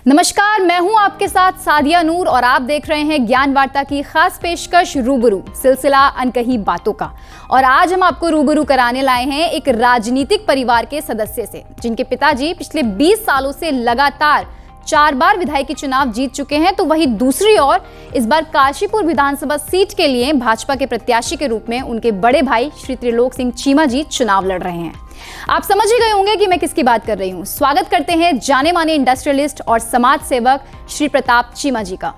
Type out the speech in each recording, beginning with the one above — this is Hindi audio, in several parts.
नमस्कार, मैं हूं आपके साथ सादिया नूर और आप देख रहे हैं ज्ञान वार्ता की खास पेशकश रूबरू सिलसिला अनकही बातों का। और आज हम आपको रूबरू कराने लाए हैं एक राजनीतिक परिवार के सदस्य से, जिनके पिताजी पिछले 20 सालों से लगातार 4 बार विधायकी चुनाव जीत चुके हैं। तो वहीं दूसरी ओर इस बार काशीपुर विधानसभा सीट के लिए भाजपा के प्रत्याशी के रूप में उनके बड़े भाई श्री त्रिलोक सिंह चीमा जी चुनाव लड़ रहे हैं। आप समझ ही गए होंगे कि मैं किसकी बात कर रही हूं। स्वागत करते हैं जाने माने इंडस्ट्रियलिस्ट और समाज सेवक श्री प्रताप चीमा जी का।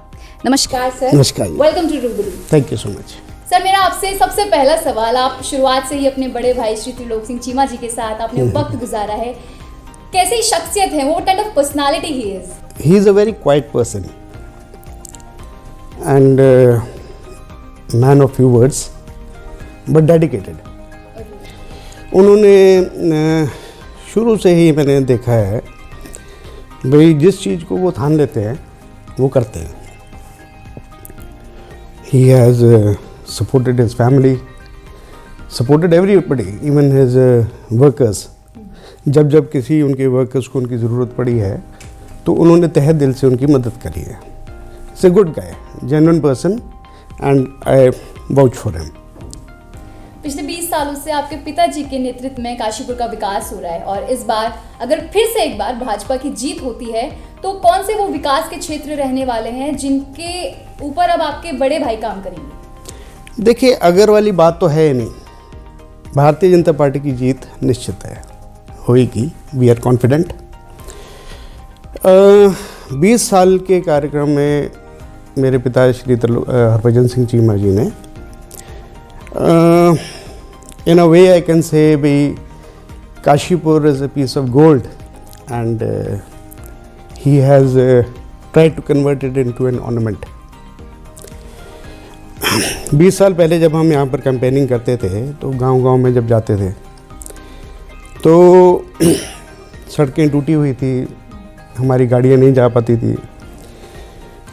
नमस्कार सर। नमस्कार। वेलकम टू रूबरू। Thank you so much. Sir, मेरा आपसे सबसे पहला सवाल, आप शुरुआत से ही अपने बड़े भाई श्री त्रिलोक सिंह चीमा जी के साथ आपने वक्त गुजारा है, कैसी शख्सियत है वो, kind of personality he is? He is a very quite person and man of few words but dedicated. उन्होंने शुरू से ही मैंने देखा है भाई, जिस चीज़ को वो ठान लेते हैं वो करते हैं। He has supported his family, supported everybody, even his workers. जब जब किसी उनके वर्कर्स को उनकी ज़रूरत पड़ी है तो उन्होंने तहे दिल से उनकी मदद करी है। It's a good guy, genuine person and I vouch for him. पिछले 20 सालों से आपके पिताजी के नेतृत्व में काशीपुर का विकास हो रहा है और इस बार अगर फिर से एक बार भाजपा की जीत होती है तो कौन से वो विकास के क्षेत्र रहने वाले हैं जिनके ऊपर अब आपके बड़े भाई काम करेंगे? देखिए, अगर वाली बात तो है नहीं। भारतीय जनता पार्टी की जीत निश्चित है, होएगी। We are confident. 20 साल के कार्यक्रम में मेरे पिता श्री हरभजन सिंह चीमा जी ने in a way I can say Kashipur is a piece of gold and he has tried to convert it into an ornament. 20 साल पहले जब हम यहाँ पर कैंपेनिंग करते थे तो गांव-गांव में जब जाते थे तो सड़कें टूटी हुई थी, हमारी गाड़ियाँ नहीं जा पाती थी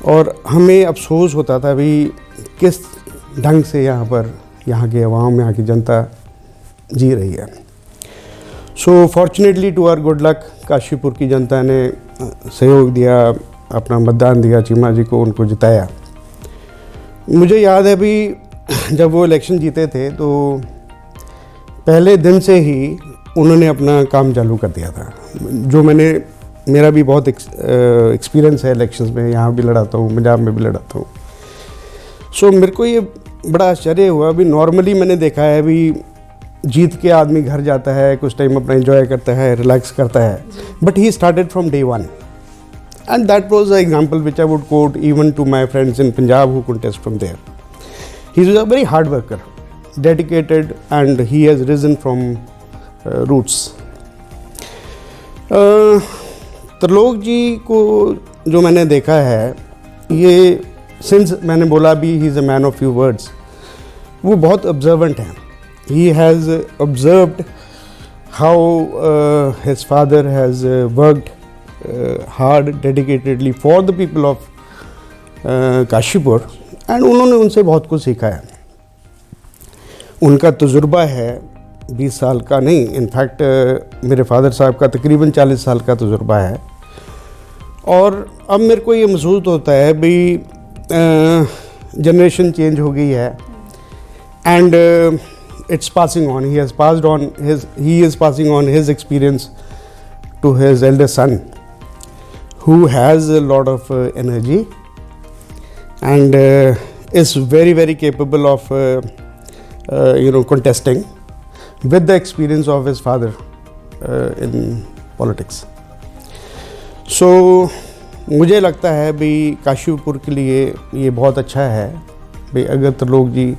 और हमें अफसोस होता था भी किस ढंग से यहाँ के अवाम, यहाँ की जनता जी रही है। So fortunately to our good luck, Kashipur की जनता ने सहयोग दिया, अपना मतदान दिया, चीमा जी को, उनको जिताया। मुझे याद है भी जब वो इलेक्शन जीते थे तो पहले दिन से ही उन्होंने अपना काम चालू कर दिया था। जो मेरा भी बहुत एक्सपीरियंस है इलेक्शंस में, यहाँ भी लड़ाता हूँ, पंजाब में भी लड़ाता हूँ। सो मेरे को ये बड़ा आश्चर्य हुआ भी, नॉर्मली मैंने देखा है भी जीत के आदमी घर जाता है, कुछ टाइम अपना एंजॉय करता है, रिलैक्स करता है, but he started from day one and that was a example which I would quote even to my friends in Punjab who contest from there. He is a very hard worker, dedicated and he has risen from roots. Trilok ji को जो मैंने देखा है, ये सिंस मैंने बोला भी ही is a man of few words, वो बहुत ऑब्जर्वेंट हैं। He has observed how his father has worked hard dedicatedly for the people of Kashipur and उन्होंने उनसे बहुत कुछ सीखा है। उनका तजुर्बा है 20 साल का नहीं, इनफैक्ट मेरे फादर साहब का तकरीबन 40 साल का तजुर्बा है। और अब मेरे को ये महसूस होता है भाई जनरेशन चेंज हो गई है and it's passing on, he is passing on his experience to his elder son who has a lot of energy and is very very capable of contesting with the experience of his father in politics. So मुझे लगता है भाई काशीपुर के लिए ये बहुत अच्छा है भाई, अगर त्रिलोक जी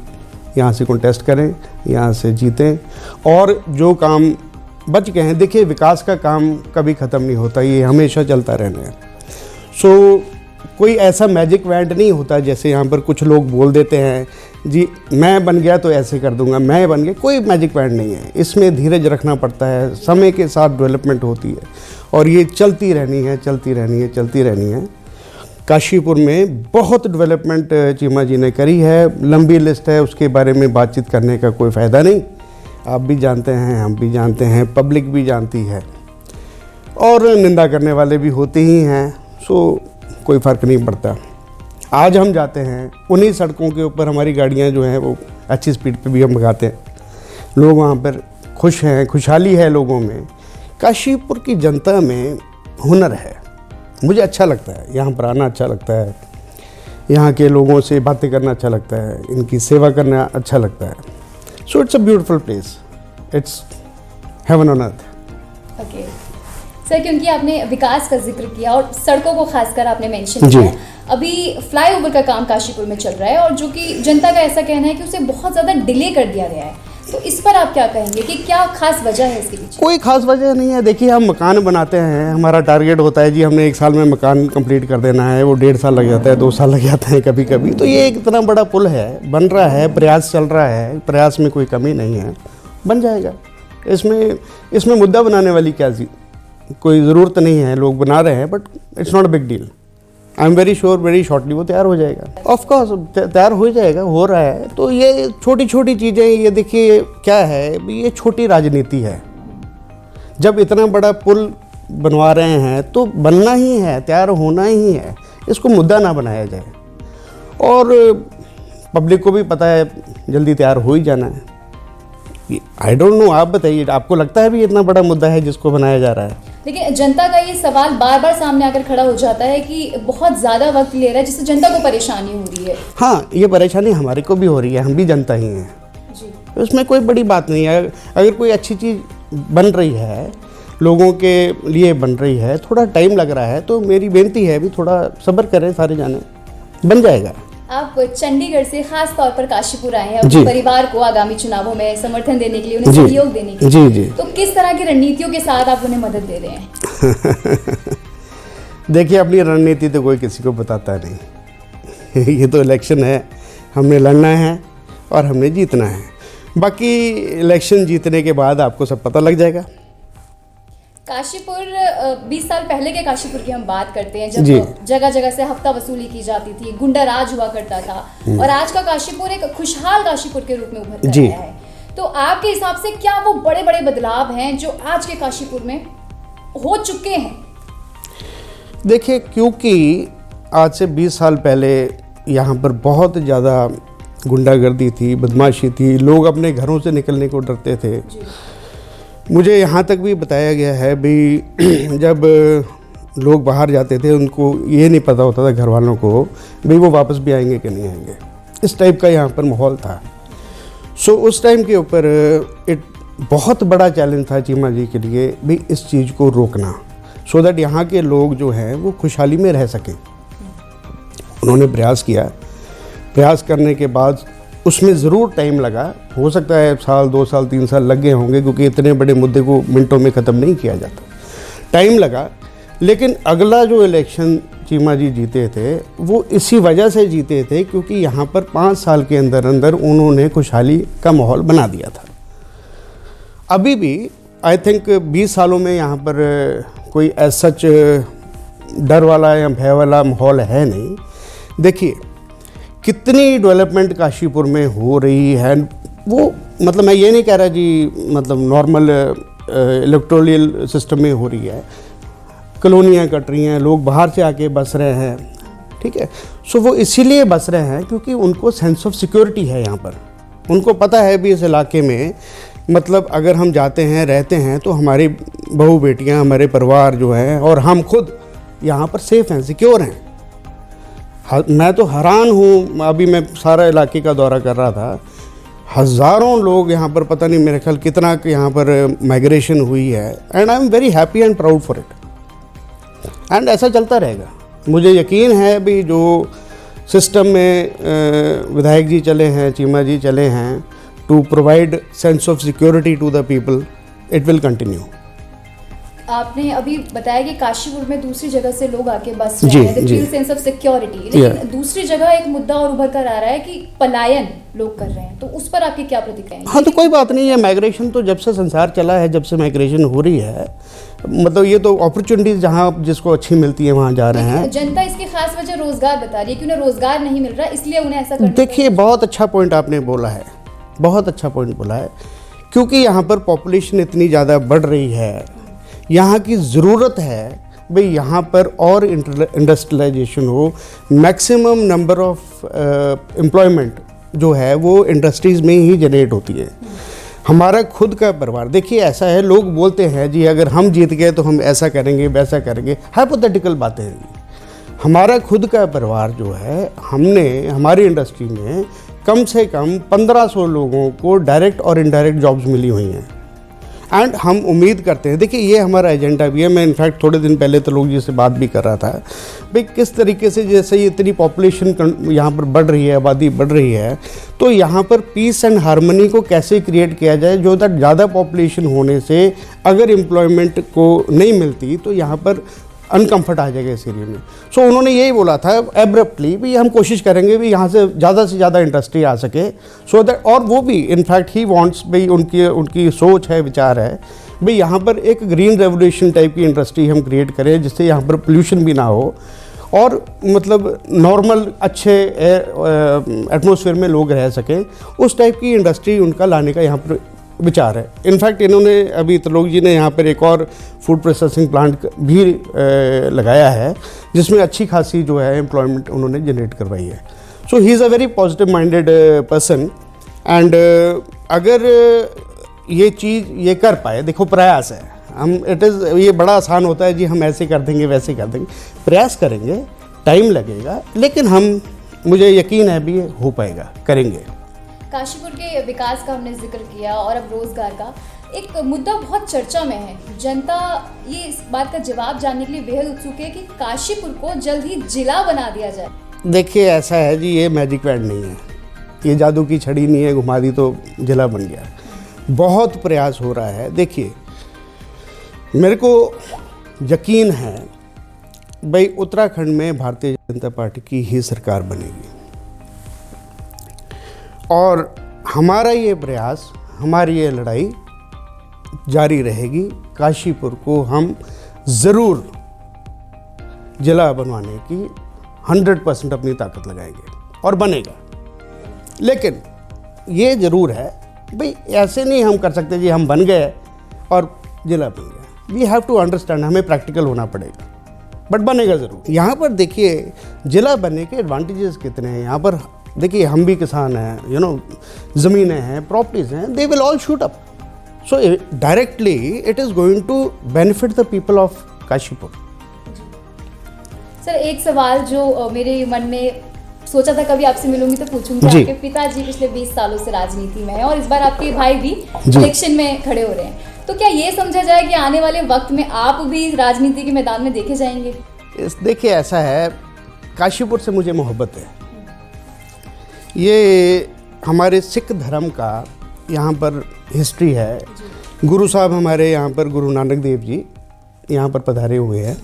यहाँ से कॉन्टेस्ट करें, यहाँ से जीतें और जो काम बच गए हैं, देखिए विकास का काम कभी ख़त्म नहीं होता, ये हमेशा चलता रहना है। सो कोई ऐसा मैजिक वैंड नहीं होता जैसे यहाँ पर कुछ लोग बोल देते हैं जी मैं बन गया तो ऐसे कर दूंगा, मैं बन गया, कोई मैजिक वैंड नहीं है। इसमें धीरज रखना पड़ता है, समय के साथ डेवलपमेंट होती है और ये चलती रहनी है। काशीपुर में बहुत डेवलपमेंट चीमा जी ने करी है, लंबी लिस्ट है, उसके बारे में बातचीत करने का कोई फ़ायदा नहीं। आप भी जानते हैं, हम भी जानते हैं, पब्लिक भी जानती है और निंदा करने वाले भी होते ही हैं। सो कोई फ़र्क नहीं पड़ता। आज हम जाते हैं उन्हीं सड़कों के ऊपर, हमारी गाड़ियाँ जो हैं वो अच्छी स्पीड पे भी हम भगाते हैं, लोग वहाँ पर खुश हैं, खुशहाली है लोगों में। काशीपुर की जनता में हुनर है, मुझे अच्छा लगता है, यहाँ पर आना अच्छा लगता है, यहाँ के लोगों से बातें करना अच्छा लगता है, इनकी सेवा करना अच्छा लगता है। So it's a beautiful place, it's heaven on earth. Okay sir, क्योंकि आपने विकास का जिक्र किया और सड़कों को खासकर आपने मेंशन जी। किया, अभी फ्लाईओवर का काम काशीपुर में चल रहा है और जो कि जनता का ऐसा कहना है कि उसे बहुत ज़्यादा डिले कर दिया गया है, तो इस पर आप क्या कहेंगे कि क्या खास वजह है इसके पीछे? कोई खास वजह नहीं है। देखिए, हम मकान बनाते हैं, हमारा टारगेट होता है जी हमने 1 साल में मकान कंप्लीट कर देना है, वो 1.5 साल लग जाता है, 2 साल लग जाते हैं कभी कभी। तो ये एक इतना बड़ा पुल है, बन रहा है, प्रयास चल रहा है, प्रयास में कोई कमी नहीं है, बन जाएगा। इसमें मुद्दा बनाने वाली कोई ज़रूरत नहीं है, लोग बना रहे हैं, but it's not a big deal. I am very sure very shortly वो तैयार हो जाएगा। ऑफ कोर्स तैयार हो जाएगा, हो रहा है। तो ये छोटी छोटी चीज़ें, ये देखिए क्या है, ये छोटी राजनीति है। जब इतना बड़ा पुल बनवा रहे हैं तो बनना ही है, तैयार होना ही है, इसको मुद्दा ना बनाया जाए। और पब्लिक को भी पता है जल्दी तैयार हो ही जाना है। आई डोंट नो, आप बताइए, आपको लगता है भी इतना बड़ा मुद्दा है जिसको बनाया जा रहा है? लेकिन जनता का ये सवाल बार बार सामने आकर खड़ा हो जाता है कि बहुत ज़्यादा वक्त ले रहा है, जिससे जनता को परेशानी हो रही है। हाँ, ये परेशानी हमारे को भी हो रही है, हम भी जनता ही हैं जी। उसमें कोई बड़ी बात नहीं है। अगर कोई अच्छी चीज़ बन रही है, लोगों के लिए बन रही है, थोड़ा टाइम लग रहा है, तो मेरी बेनती है भी थोड़ा सब्र करें सारे जाने, बन जाएगा। आप चंडीगढ़ से खास तौर पर काशीपुर आए हैं जी। अपने परिवार को आगामी चुनावों में समर्थन देने के लिए, उन्हें जी। सहयोग देने के लिए। जी जी। तो किस तरह की रणनीतियों के साथ आप उन्हें मदद दे रहे हैं? देखिए, अपनी रणनीति तो कोई किसी को बताता नहीं। ये तो इलेक्शन है, हमने लड़ना है और हमने जीतना है। बाकी इलेक्शन जीतने के बाद आपको सब पता लग जाएगा। काशीपुर 20 साल पहले के काशीपुर की हम बात करते हैं, जी। जब जगह जगह से हफ्ता वसूली की जाती थी, गुंडा राज हुआ करता था, और आज का काशीपुर एक खुशहाल काशीपुर के रूप में उभर कर जी। आया है। तो आपके हिसाब से क्या वो बड़े बड़े बदलाव हैं जो आज के काशीपुर में हो चुके हैं? देखिए, क्योंकि आज से 20 साल पहले यहाँ पर बहुत ज़्यादा गुंडागर्दी थी, बदमाशी थी, लोग अपने घरों से निकलने को डरते थे। जी। मुझे यहाँ तक भी बताया गया है भी जब लोग बाहर जाते थे उनको ये नहीं पता होता था घर वालों को भी वो वापस भी आएंगे कि नहीं आएंगे। इस टाइप का यहाँ पर माहौल था। सो उस टाइम के ऊपर एक बहुत बड़ा चैलेंज था चीमा जी के लिए भी इस चीज़ को रोकना, सो दैट यहाँ के लोग जो हैं वो खुशहाली में रह सकें। उन्होंने प्रयास किया, प्रयास करने के बाद उसमें ज़रूर टाइम लगा, हो सकता है 1 साल 2 साल 3 साल लग गए होंगे, क्योंकि इतने बड़े मुद्दे को मिनटों में ख़त्म नहीं किया जाता, टाइम लगा। लेकिन अगला जो इलेक्शन चीमा जी जीते थे वो इसी वजह से जीते थे क्योंकि यहाँ पर 5 साल के अंदर अंदर उन्होंने खुशहाली का माहौल बना दिया था। अभी भी आई थिंक 20 सालों में यहाँ पर कोई ऐसा सच डर वाला या भय वाला माहौल है नहीं। देखिए, कितनी डेवलपमेंट काशीपुर में हो रही है, वो मतलब मैं ये नहीं कह रहा जी मतलब नॉर्मल इलेक्टोरल सिस्टम में हो रही है, कॉलोनियाँ कट रही हैं, लोग बाहर से आके बस रहे हैं, ठीक है। सो वो इसीलिए बस रहे हैं क्योंकि उनको सेंस ऑफ सिक्योरिटी है यहाँ पर। उनको पता है भी इस इलाके में मतलब अगर हम जाते हैं रहते हैं तो हमारी बहू बेटियाँ, हमारे परिवार जो है और हम खुद यहाँ पर सेफ़ हैं, सिक्योर हैं। मैं तो हैरान हूँ, अभी मैं सारा इलाके का दौरा कर रहा था, हज़ारों लोग यहाँ पर, पता नहीं मेरे ख्याल कितना यहाँ पर माइग्रेशन हुई है, and I am very happy and proud for it. And ऐसा चलता रहेगा। मुझे यकीन है भी जो सिस्टम में विधायक जी चले हैं, चीमा जी चले हैं to provide sense of security to the people, it will continue. आपने अभी बताया कि काशीपुर में दूसरी जगह से लोग आके बस जी, रहे हैं, जी। सेंस ऑफ सिक्योरिटी, लेकिन दूसरी जगह एक मुद्दा और उभर कर आ रहा है कि पलायन लोग कर रहे हैं, तो उस पर आपकी क्या प्रतिक्रिया है? हाँ, तो कोई बात नहीं है, माइग्रेशन तो जब से संसार चला है, जब से माइग्रेशन हो रही है, मतलब ये तो अपॉर्चुनिटीज़ जहाँ जिसको अच्छी मिलती है वहाँ जा रहे हैं। जनता इसकी खास वजह रोजगार बता रही है कि उन्हें रोजगार नहीं मिल रहा, इसलिए उन्हें ऐसा करना देखिए, बहुत अच्छा पॉइंट आपने बोला है, बहुत अच्छा पॉइंट बोला है, क्योंकि यहाँ पर पॉपुलेशन इतनी ज़्यादा बढ़ रही है, यहाँ की ज़रूरत है भाई यहाँ पर और इंडस्ट्रियलाइजेशन हो, मैक्सिमम नंबर ऑफ एम्प्लॉयमेंट जो है वो इंडस्ट्रीज़ में ही जनरेट होती है। हमारा खुद का परिवार, देखिए ऐसा है, लोग बोलते हैं जी अगर हम जीत गए तो हम ऐसा करेंगे वैसा करेंगे, हाइपोथेटिकल बातें हैं। हमारा खुद का परिवार जो है, हमने हमारी इंडस्ट्री में कम से कम 1500 लोगों को डायरेक्ट और इनडायरेक्ट जॉब्स मिली हुई हैं। एंड हम उम्मीद करते हैं, देखिए ये हमारा एजेंडा भी है। मैं इनफैक्ट थोड़े दिन पहले तो लोग जी से बात भी कर रहा था भाई किस तरीके से जैसे ये इतनी पॉपुलेशन यहाँ पर बढ़ रही है, आबादी बढ़ रही है, तो यहाँ पर पीस एंड हार्मनी को कैसे क्रिएट किया जाए जो दैट ज़्यादा पॉपुलेशन होने से अगर एम्प्लॉयमेंट को नहीं मिलती तो यहाँ पर अनकम्फर्ट आ जाएगा इस एरिया में। सो उन्होंने यही बोला था एब्रप्टली भी हम कोशिश करेंगे भी यहाँ से ज़्यादा इंडस्ट्री आ सके, सो दैट, और वो भी इनफैक्ट ही वांट्स भाई, उनकी सोच है, विचार है भाई यहाँ पर एक ग्रीन रेवोल्यूशन टाइप की इंडस्ट्री हम क्रिएट करें जिससे यहाँ पर पोल्यूशन भी ना हो और मतलब नॉर्मल अच्छे एटमॉस्फेयर में लोग रह सकें, उस टाइप की इंडस्ट्री उनका लाने का यहाँ पर विचार है। इनफैक्ट इन्होंने अभी त्रिलोक जी ने यहाँ पर एक और फूड प्रोसेसिंग प्लांट भी लगाया है जिसमें अच्छी खासी जो है एम्प्लॉयमेंट उन्होंने जनरेट करवाई है। So he is a very positive minded person and अगर ये चीज़ ये कर पाए, देखो प्रयास है, हम ये बड़ा आसान होता है जी हम ऐसे कर देंगे वैसे कर देंगे, प्रयास करेंगे, टाइम लगेगा, लेकिन मुझे यकीन है भी हो पाएगा, करेंगे। काशीपुर के विकास का हमने जिक्र किया और अब रोजगार का एक मुद्दा बहुत चर्चा में है। जनता ये इस बात का जवाब जानने के लिए बेहद उत्सुक है कि काशीपुर को जल्द ही जिला बना दिया जाए। देखिए ऐसा है जी, ये मैजिक वैंड नहीं है, ये जादू की छड़ी नहीं है, घुमा दी तो जिला बन गया। बहुत प्रयास हो रहा है। देखिए मेरे को यकीन है भाई उत्तराखंड में भारतीय जनता पार्टी की ही सरकार बनेगी और हमारा ये प्रयास, हमारी ये लड़ाई जारी रहेगी। काशीपुर को हम ज़रूर जिला बनवाने की 100% अपनी ताकत लगाएंगे और बनेगा। लेकिन ये ज़रूर है भाई ऐसे नहीं हम कर सकते जी हम बन गए और जिला बन गया। वी हैव टू अंडरस्टैंड, हमें प्रैक्टिकल होना पड़ेगा, बट बनेगा ज़रूर। यहाँ पर देखिए जिला बनने के एडवांटेजेस कितने हैं। यहाँ पर देखिए हम भी किसान हैं, ज़मीनें हैं, प्रॉपर्टीज़ हैं, they will all shoot up. So directly it is going to benefit the people of Kashipur. Sir एक सवाल जो मेरे मन में सोचा था कभी आपसे मिलूंगी तो पूछूंगी, आपके पिताजी पिछले 20 सालों से राजनीति में हैं और इस बार आपके भाई भी इलेक्शन में खड़े हो रहे हैं, तो क्या ये समझा जाए कि आने वाले वक्त में आप भी राजनीति के मैदान में देखे जाएंगे? देखिए ऐसा है, काशीपुर से मुझे मोहब्बत है। ये हमारे सिख धर्म का यहाँ पर हिस्ट्री है। गुरु साहब हमारे यहाँ पर गुरु नानक देव जी यहाँ पर पधारे हुए हैं।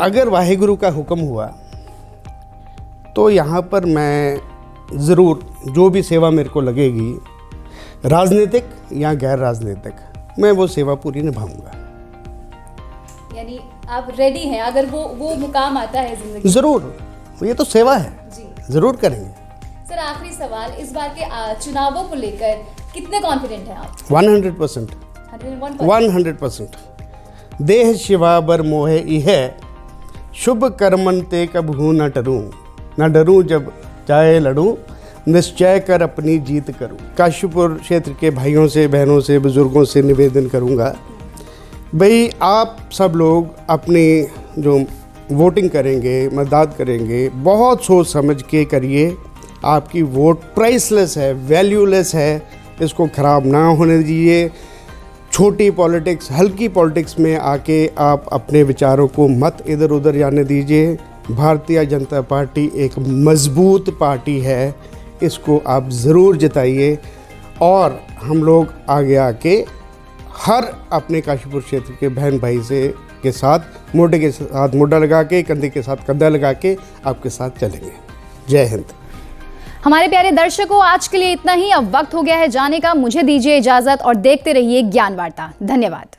अगर वाहिगुरु का हुक्म हुआ तो यहाँ पर मैं ज़रूर जो भी सेवा मेरे को लगेगी, राजनीतिक या गैर राजनीतिक, मैं वो सेवा पूरी निभाऊंगा। यानी आप रेडी हैं अगर वो मुकाम आता है जिंदगी? ज़रूर, ये तो सेवा है जी, ज़रूर करेंगे। सर आखिरी सवाल, इस बार के चुनावों को लेकर कितने कॉन्फिडेंट हैं आप? 100%। 100%। देह शिवा बर मोहे इह, शुभ कर्मन ते कबहू न डरूं जब चाहे लड़ूं, निश्चय कर अपनी जीत करूं। काशीपुर क्षेत्र के भाइयों से, बहनों से, बुजुर्गों से निवेदन करूंगा भाई आप सब लोग अपनी जो वोटिंग करेंगे, मतदान करेंगे, बहुत सोच समझ के करिए। आपकी वोट प्राइसलेस है, वैल्यूलेस है, इसको ख़राब ना होने दीजिए। छोटी पॉलिटिक्स, हल्की पॉलिटिक्स में आके आप अपने विचारों को मत इधर उधर जाने दीजिए। भारतीय जनता पार्टी एक मजबूत पार्टी है, इसको आप ज़रूर जिताइए और हम लोग आगे आके हर अपने काशीपुर क्षेत्र के बहन भाई के साथ मोढे के साथ मोढा लगा के, कंधे के साथ कंधा लगा के आपके साथ चलेंगे। जय हिंद। हमारे प्यारे दर्शकों, आज के लिए इतना ही। अब वक्त हो गया है जाने का, मुझे दीजिए इजाजत और देखते रहिए ज्ञान वार्ता। धन्यवाद।